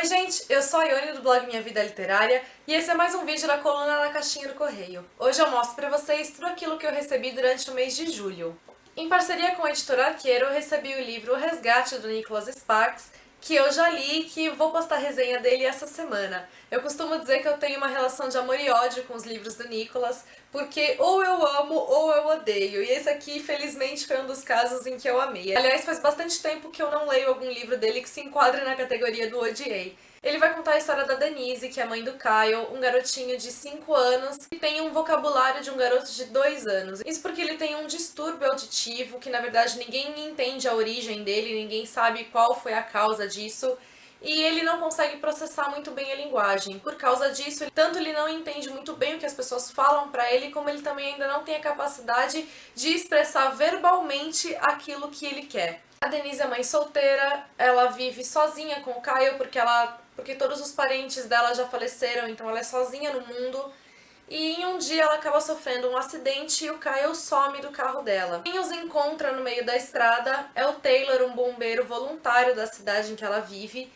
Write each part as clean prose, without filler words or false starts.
Oi gente, eu sou a Ione do blog Minha Vida Literária e esse é mais um vídeo da coluna na caixinha do correio. Hoje eu mostro pra vocês tudo aquilo que eu recebi durante o mês de julho. Em parceria com a editora Arqueiro, eu recebi o livro O Resgate do Nicholas Sparks, que eu já li e que vou postar resenha dele essa semana. Eu costumo dizer que eu tenho uma relação de amor e ódio com os livros do Nicholas, porque ou eu amo ou eu odeio, e esse aqui, felizmente, foi um dos casos em que eu amei. Aliás, faz bastante tempo que eu não leio algum livro dele que se enquadre na categoria do odiei. Ele vai contar a história da Denise, que é a mãe do Kyle, um garotinho de 5 anos que tem um vocabulário de um garoto de 2 anos. Isso porque ele tem um distúrbio auditivo, que na verdade ninguém entende a origem dele, ninguém sabe qual foi a causa disso. E ele não consegue processar muito bem a linguagem. Por causa disso, tanto ele não entende muito bem o que as pessoas falam pra ele, como ele também ainda não tem a capacidade de expressar verbalmente aquilo que ele quer. A Denise é mãe solteira, ela vive sozinha com o Kyle porque todos os parentes dela já faleceram, então ela é sozinha no mundo. E em um dia ela acaba sofrendo um acidente e o Kyle some do carro dela. Quem os encontra no meio da estrada é o Taylor, um bombeiro voluntário da cidade em que ela vive.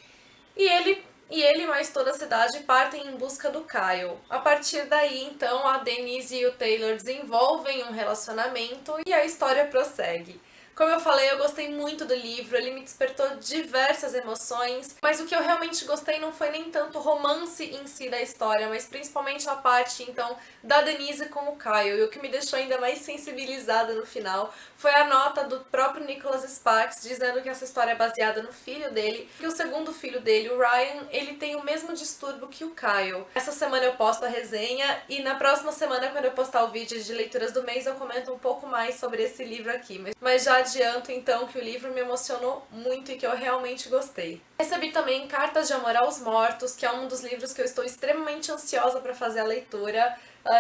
E ele mais toda a cidade partem em busca do Kyle. A partir daí, então, a Denise e o Taylor desenvolvem um relacionamento e a história prossegue. Como eu falei, eu gostei muito do livro, ele me despertou diversas emoções, mas o que eu realmente gostei não foi nem tanto o romance em si da história, mas principalmente a parte, então, da Denise com o Kyle. E o que me deixou ainda mais sensibilizada no final foi a nota do próprio Nicholas Sparks dizendo que essa história é baseada no filho dele, que o segundo filho dele, o Ryan, ele tem o mesmo distúrbio que o Kyle. Essa semana eu posto a resenha e na próxima semana, quando eu postar o vídeo de leituras do mês, eu comento um pouco mais sobre esse livro aqui. Mas já adianto então que o livro me emocionou muito e que eu realmente gostei. Recebi também Cartas de Amor aos Mortos, que é um dos livros que eu estou extremamente ansiosa para fazer a leitura.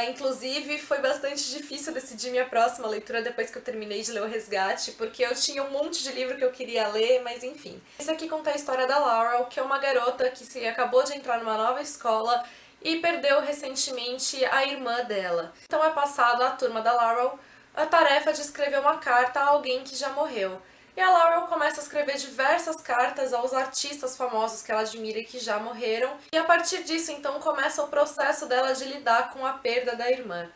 Inclusive, foi bastante difícil decidir minha próxima leitura depois que eu terminei de ler O Resgate, porque eu tinha um monte de livro que eu queria ler, mas enfim. Esse aqui conta a história da Laurel, que é uma garota que acabou de entrar numa nova escola e perdeu recentemente a irmã dela. Então é passado à turma da Laurel a tarefa de escrever uma carta a alguém que já morreu. E a Laurel começa a escrever diversas cartas aos artistas famosos que ela admira e que já morreram. E a partir disso, então, começa o processo dela de lidar com a perda da irmã.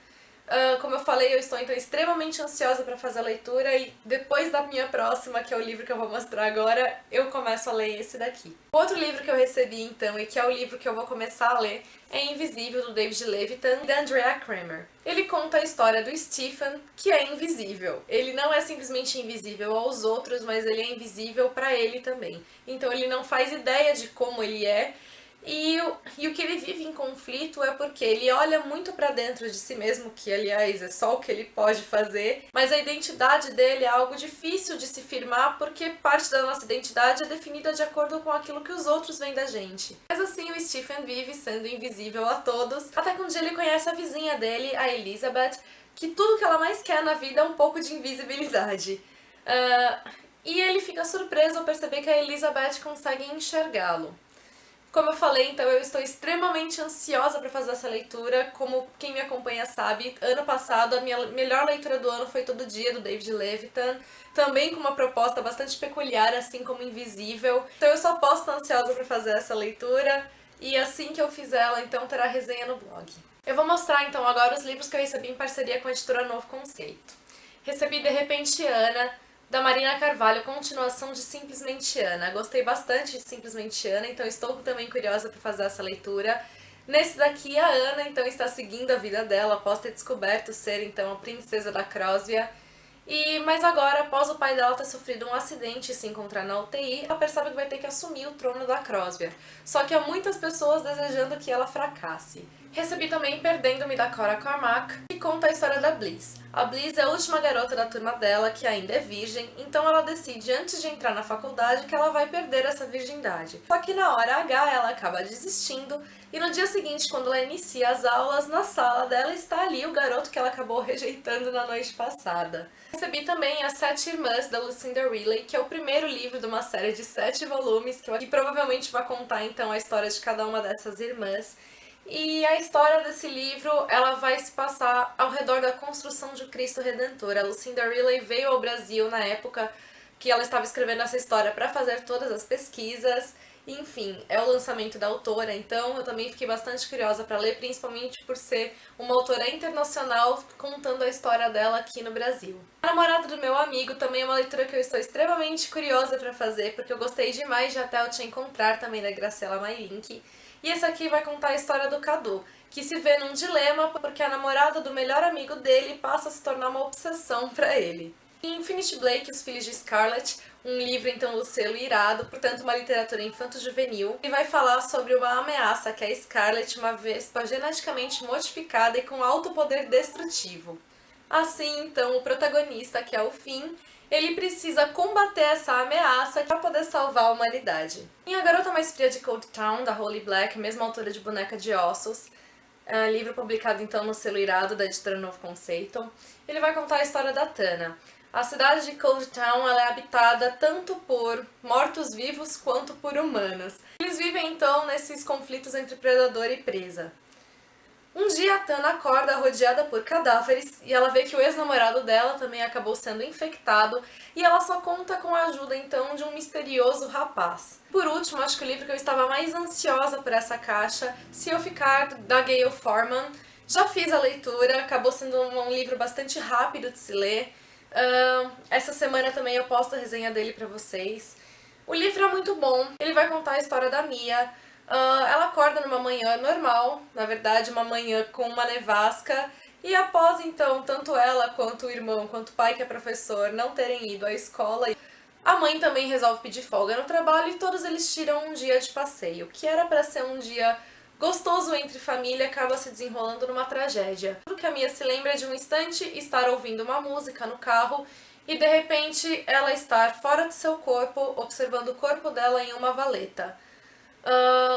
Como eu falei, eu estou então extremamente ansiosa para fazer a leitura e depois da minha próxima, que é o livro que eu vou mostrar agora, eu começo a ler esse daqui. O outro livro que eu recebi então, e que é o livro que eu vou começar a ler, é Invisível, do David Levitan e da Andrea Cremer. Ele conta a história do Stephen, que é invisível. Ele não é simplesmente invisível aos outros, mas ele é invisível para ele também. Então ele não faz ideia de como ele é, e o que ele vive em conflito é porque ele olha muito pra dentro de si mesmo, que aliás é só o que ele pode fazer, mas a identidade dele é algo difícil de se firmar porque parte da nossa identidade é definida de acordo com aquilo que os outros veem da gente. Mas assim o Stephen vive sendo invisível a todos, até que um dia ele conhece a vizinha dele, a Elizabeth, que tudo que ela mais quer na vida é um pouco de invisibilidade. E ele fica surpreso ao perceber que a Elizabeth consegue enxergá-lo. Como eu falei, então eu estou extremamente ansiosa para fazer essa leitura. Como quem me acompanha sabe, ano passado a minha melhor leitura do ano foi Todo Dia, do David Levitan, também com uma proposta bastante peculiar, assim como Invisível. Então eu só posso estar ansiosa para fazer essa leitura, e assim que eu fizer ela, então terá resenha no blog. Eu vou mostrar então agora os livros que eu recebi em parceria com a editora Novo Conceito. Recebi De Repente Ana, da Marina Carvalho, continuação de Simplesmente Ana. Gostei bastante de Simplesmente Ana, então estou também curiosa para fazer essa leitura. Nesse daqui, a Ana então está seguindo a vida dela após ter descoberto ser então a princesa da Crosvia. Mas agora, após o pai dela ter sofrido um acidente e se encontrar na UTI, ela percebe que vai ter que assumir o trono da Crosvia. Só que há muitas pessoas desejando que ela fracasse. Recebi também Perdendo-me, da Cora Cormac, que conta a história da Bliss. A Bliss é a última garota da turma dela, que ainda é virgem, então ela decide, antes de entrar na faculdade, que ela vai perder essa virgindade. Só que na hora H ela acaba desistindo, e no dia seguinte, quando ela inicia as aulas, na sala dela está ali o garoto que ela acabou rejeitando na noite passada. Recebi também As Sete Irmãs, da Lucinda Riley, que é o primeiro livro de uma série de 7 volumes, que provavelmente vai contar então a história de cada uma dessas irmãs. E a história desse livro, ela vai se passar ao redor da construção de Cristo Redentor. A Lucinda Riley veio ao Brasil na época que ela estava escrevendo essa história para fazer todas as pesquisas, Enfim, é o lançamento da autora, então eu também fiquei bastante curiosa para ler, principalmente por ser uma autora internacional contando a história dela aqui no Brasil. A Namorada do Meu Amigo também é uma leitura que eu estou extremamente curiosa para fazer, porque eu gostei demais de Até Eu Te Encontrar, também da Graciela Mayrink. E esse aqui vai contar a história do Cadu, que se vê num dilema porque a namorada do melhor amigo dele passa a se tornar uma obsessão para ele. Em Infinity Blake, Os Filhos de Scarlet, um livro então do selo Irado, portanto uma literatura infanto-juvenil, e vai falar sobre uma ameaça que é a Scarlet, uma vespa geneticamente modificada e com alto poder destrutivo. Assim, então, o protagonista, que é o Finn, ele precisa combater essa ameaça para poder salvar a humanidade. Em A Garota Mais Fria de Cold Town, da Holly Black, mesma autora de Boneca de Ossos, livro publicado então no selo Irado, da editora Novo Conceito, ele vai contar a história da Tana. A cidade de Cold Town ela é habitada tanto por mortos-vivos quanto por humanos. Eles vivem então nesses conflitos entre predador e presa. Um dia a Tana acorda rodeada por cadáveres e ela vê que o ex-namorado dela também acabou sendo infectado e ela só conta com a ajuda então de um misterioso rapaz. Por último, acho que o livro que eu estava mais ansiosa por essa caixa, Se Eu Ficar, da Gayle Forman. Já fiz a leitura, acabou sendo um livro bastante rápido de se ler. Essa semana também eu posto a resenha dele pra vocês. O livro é muito bom, ele vai contar a história da Mia. Ela acorda numa manhã normal, na verdade uma manhã com uma nevasca, e após então tanto ela quanto o irmão, quanto o pai que é professor não terem ido à escola, a mãe também resolve pedir folga no trabalho e todos eles tiram um dia de passeio, que era para ser um dia gostoso entre família, acaba se desenrolando numa tragédia. Tudo que a Mia se lembra é de um instante estar ouvindo uma música no carro e de repente ela estar fora de seu corpo, observando o corpo dela em uma valeta.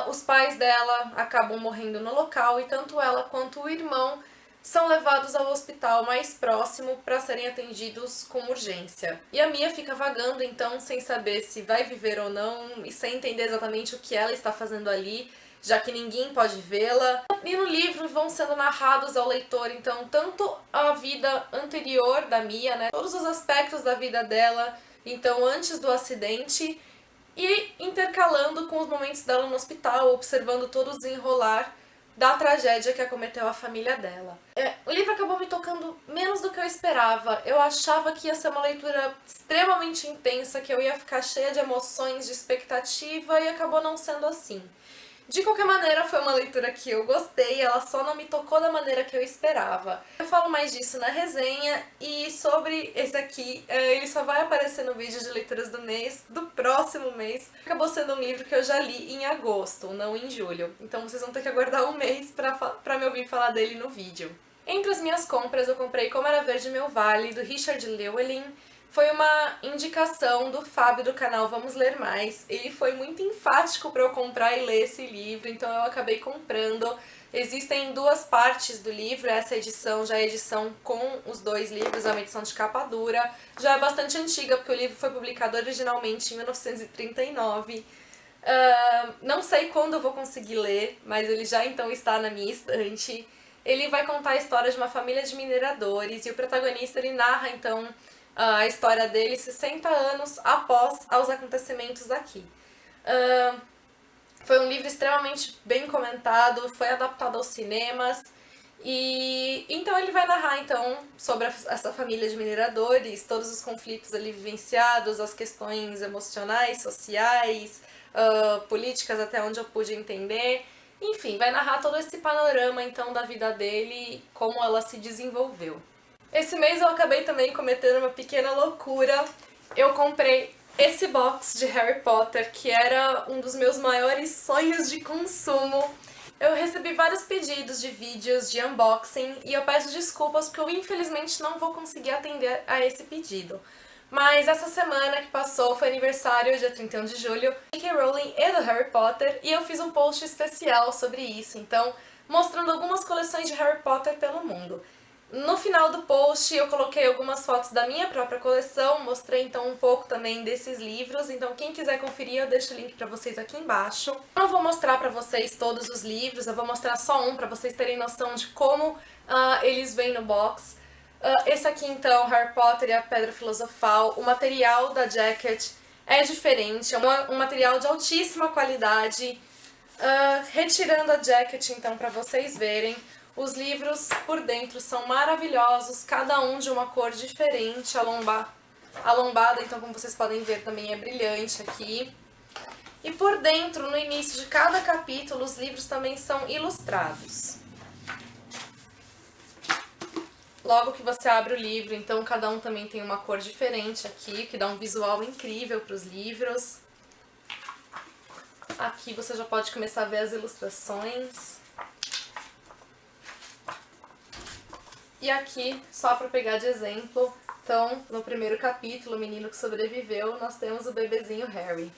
Os pais dela acabam morrendo no local e tanto ela quanto o irmão são levados ao hospital mais próximo para serem atendidos com urgência. E a Mia fica vagando então sem saber se vai viver ou não e sem entender exatamente o que ela está fazendo ali, já que ninguém pode vê-la. E no livro vão sendo narrados ao leitor então tanto a vida anterior da Mia, né, todos os aspectos da vida dela, então antes do acidente, e intercalando com os momentos dela no hospital, observando todo o desenrolar da tragédia que acometeu a família dela. O livro acabou me tocando menos do que eu esperava. Eu achava que ia ser uma leitura extremamente intensa, que eu ia ficar cheia de emoções, de expectativa, e acabou não sendo assim. De qualquer maneira, foi uma leitura que eu gostei, ela só não me tocou da maneira que eu esperava. Eu falo mais disso na resenha, e sobre esse aqui, ele só vai aparecer no vídeo de leituras do mês, do próximo mês. Acabou sendo um livro que eu já li em agosto, não em julho. Então vocês vão ter que aguardar um mês pra me ouvir falar dele no vídeo. Entre as minhas compras, eu comprei Como Era Verde Meu Vale, do Richard Llewellyn. Foi uma indicação do Fábio do canal Vamos Ler Mais. Ele foi muito enfático para eu comprar e ler esse livro, então eu acabei comprando. Existem duas partes do livro, essa edição já é a edição com os dois livros, é uma edição de capa dura. Já é bastante antiga, porque o livro foi publicado originalmente em 1939. Não sei quando eu vou conseguir ler, mas ele já então está na minha estante. Ele vai contar a história de uma família de mineradores e o protagonista ele narra então a história dele 60 anos após os acontecimentos aqui. Foi um livro extremamente bem comentado, foi adaptado aos cinemas, e então ele vai narrar então sobre essa família de mineradores, todos os conflitos ali vivenciados, as questões emocionais, sociais, políticas até onde eu pude entender. Enfim, vai narrar todo esse panorama então da vida dele e como ela se desenvolveu. Esse mês eu acabei também cometendo uma pequena loucura. Eu comprei esse box de Harry Potter, que era um dos meus maiores sonhos de consumo. Eu recebi vários pedidos de vídeos de unboxing e eu peço desculpas porque eu infelizmente não vou conseguir atender a esse pedido. Mas essa semana que passou foi aniversário, dia 31 de julho, do J.K. Rowling e do Harry Potter, e eu fiz um post especial sobre isso, então mostrando algumas coleções de Harry Potter pelo mundo. No final do post eu coloquei algumas fotos da minha própria coleção, mostrei então um pouco também desses livros, então quem quiser conferir eu deixo o link pra vocês aqui embaixo. Eu não vou mostrar pra vocês todos os livros, eu vou mostrar só um pra vocês terem noção de como eles vêm no box. Esse aqui então, Harry Potter e a Pedra Filosofal, o material da jacket é diferente, é um material de altíssima qualidade. Retirando a jacket, então, para vocês verem, os livros por dentro são maravilhosos, cada um de uma cor diferente, a lombada, então, como vocês podem ver, também é brilhante aqui. E por dentro, no início de cada capítulo, os livros também são ilustrados. Logo que você abre o livro, então cada um também tem uma cor diferente aqui, que dá um visual incrível para os livros. Aqui você já pode começar a ver as ilustrações. E aqui, só para pegar de exemplo, então, no primeiro capítulo, o menino que sobreviveu, nós temos o bebezinho Harry.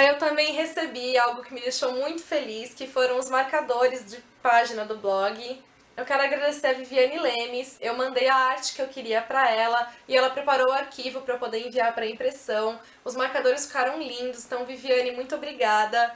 Eu também recebi algo que me deixou muito feliz, que foram os marcadores de página do blog. Eu quero agradecer a Viviane Lemes, eu mandei a arte que eu queria pra ela e ela preparou o arquivo para eu poder enviar para impressão. Os marcadores ficaram lindos, então Viviane, muito obrigada.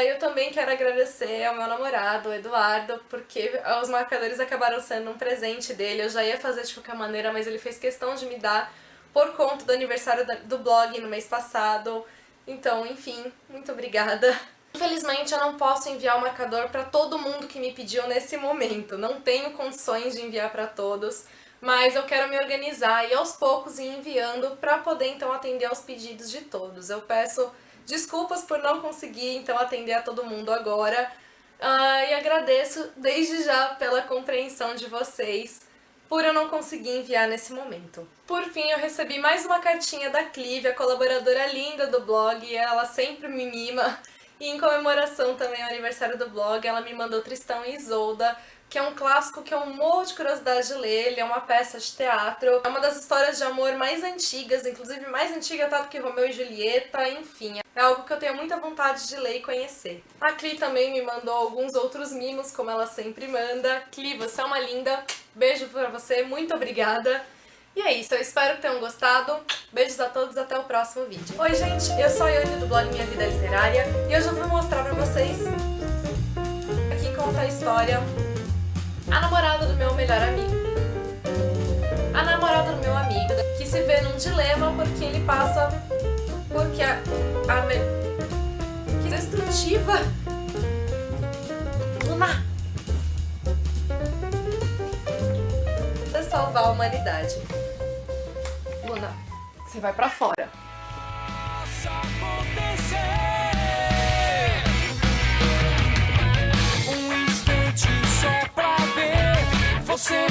Eu também quero agradecer ao meu namorado, o Eduardo, porque os marcadores acabaram sendo um presente dele. Eu já ia fazer de qualquer maneira, mas ele fez questão de me dar por conta do aniversário do blog no mês passado. Então, enfim, muito obrigada. Infelizmente eu não posso enviar o marcador para todo mundo que me pediu nesse momento, não tenho condições de enviar para todos, mas eu quero me organizar e aos poucos ir enviando para poder então atender aos pedidos de todos. Eu peço desculpas por não conseguir então atender a todo mundo agora e agradeço desde já pela compreensão de vocês por eu não conseguir enviar nesse momento. Por fim, eu recebi mais uma cartinha da Clive, a colaboradora linda do blog, e ela sempre me mima. E em comemoração também ao aniversário do blog, ela me mandou Tristão e Isolda, que é um clássico que eu morro de curiosidade de ler. Ele é uma peça de teatro, é uma das histórias de amor mais antigas, inclusive mais antiga até do que Romeu e Julieta, enfim. É algo que eu tenho muita vontade de ler e conhecer. A Cli também me mandou alguns outros mimos, como ela sempre manda. Cli, você é uma linda. Beijo pra você, muito obrigada. E é isso, eu espero que tenham gostado. Beijos a todos, até o próximo vídeo. Oi gente, eu sou a Ione do blog Minha Vida Literária e hoje eu vou mostrar pra vocês, aqui conta a história, a namorada do meu melhor amigo. A namorada do meu amigo, que se vê num dilema porque ele passa, que destrutiva! Luna! Pra salvar a humanidade. Luna, você vai pra fora. Um instante só pra ver você.